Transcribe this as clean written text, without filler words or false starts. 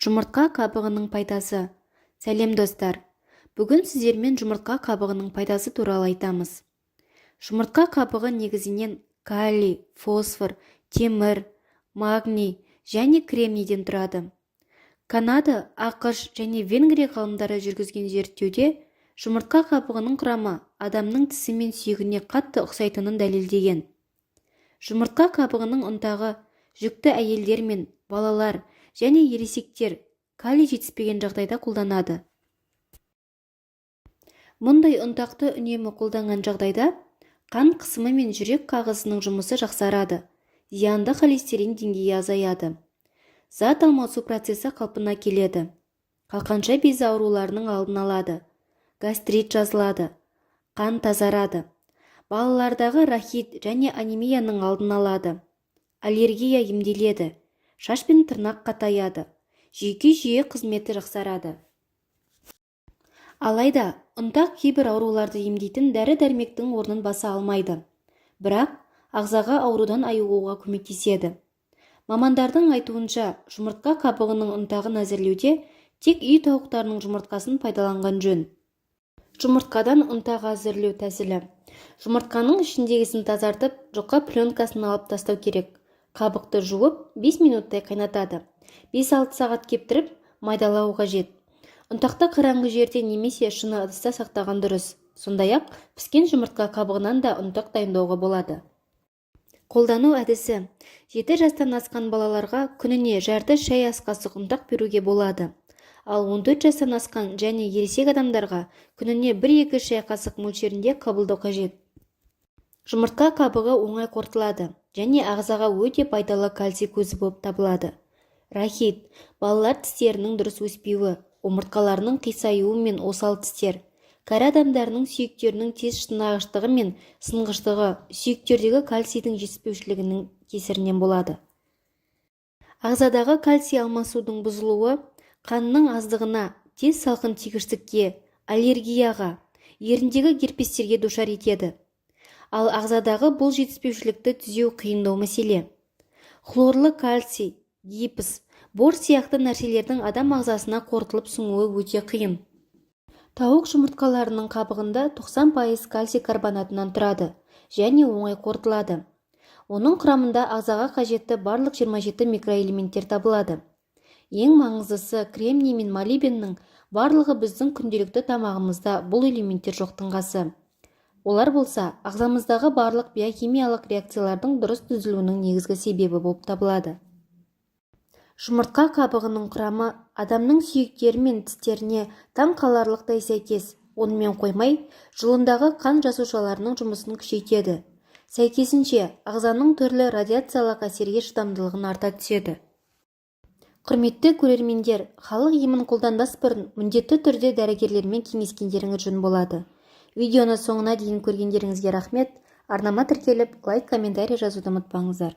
Жұмыртқа қабығының пайдасы. Сәлем достар. Бүгін сіздермен жұмыртқа қабығының пайдасы туралы айтамыз. Жұмыртқа қабығы негізінен калий, фосфор, темір, магний және кремнийден тұрады. Канада, ақш және Венгрия ғалымдары жүргізген зерттеуде жұмыртқа қабығының құрамы адамның тісі мен сүйегіне қатты ұқсайтынын дәлелдеген. Жұмыртқа қабығының ұнтағы жүкті әйелдер мен балалар және ересектер калий жетіспеген жағдайда қолданады. Мұндай ұнтақты үнемі қолданған жағдайда қан қысымы мен жүрек қағысының жұмысы жақсарады, зиянды холестерин деңгейі азаяды. Зат алмасу процесі қалпына келеді. Қалқанша безі ауруларының алдын алады. Гастрит жазылады. Қан тазарады. Балалардағы рахит және анемияның алдын алады. Аллергия емделеді. Шаш пен тырнақ қатаяды. Жүйке қызметі жақсарады. Алайда, ұнтақ кейбір ауруларды емдейтін дәрі-дәрмектің орнын баса алмайды. Бірақ, ағзаға аурудан айығуға көмектеседі. Мамандардың айтуынша, жұмыртқа қабығының ұнтағын әзірлеуде тек үй тауықтарының жұмыртқасын пайдаланған жөн. Жұмыртқадан ұнтақ әзірлеу тәсілі. Жұмыртқаның ішіндегісін тазартып, жұқа пленкасын алып тастау керек. Қабықты жуып, 5 минуттай қайнатады. 5-6 сағат кептіріп, майдалау қажет. Ұнтақты қараңғы жерде немесе шыны ыдыста сақтаған дұрыс. Сондай-ақ, піскен жұмыртқа қабығынан да ұнтақ дайындауға болады. Қолдану әдісі. 7 жастан асқан балаларға күніне жарты шай ас қасық ұнтақ беруге болады. Ал 14 жастан асқан және ересек адамдарға күніне 1-2 шай қасық мөлшерінде қабылдау қажет. Жұмыртқа қабығы оңай қорытылады және ағзаға өте пайдалы кальций көзі болып табылады. Рахит – балалар тістерінің дұрыс өспеуі, омыртқаларының қисаюы мен осал тістер. Кәрі адамдарының сүйектерінің тез шынығыштығы мен сынғыштығы сүйектердегі кальцийдің жетіспеушілігінің кесірінен болады. Ағзадағы кальций алмасудың бұзылуы қанның аздығына, тез салқын тигіштікке, аллергияға, еріндегі герпестерге душар етеді. Ал ағзадағы бұл жетіспеушілікті түзеу қиындау мәселе. Хлорлы кальций, гипс, бор сияқты нәрселердің адам ағзасына қорытылып сіңуі өте қиын. Тауық жұмыртқаларының қабығында 90% кальций карбонатынан тұрады және оңай қорытылады. Оның құрамында ағзаға қажетті барлық 27 микроэлементтер табылады. Ең маңыздысы кремний мен молибденнің барлығы біздің күнделікті тамағымызда бұл элементтер жоқтың қасы. Олар болса, ағзамыздағы барлық биохимиялық реакциялардың дұрыс түзілуінің негізгі себебі болып табылады. Жұмыртқа қабығының құрамы адамның сүйектері мен тістеріне таң қаларлықтай сәйкес. Онымен қоймай, жұлындағы қан жасушаларының жұмысын күшейтеді. Сәйкесінше, ағзаның түрлі радиациялық әсерге шыдамдылығын арта түседі. Құрметті көрермендер, халық емін қолданбас бұрын міндетті түрде дәрігерлермен кеңескендеріңіз жөн болады. Видеоны соңына дейін көргендеріңізге рахмет. Арнама тіркеліп, лайк, комментарий жазуды ұмытпаңыздар.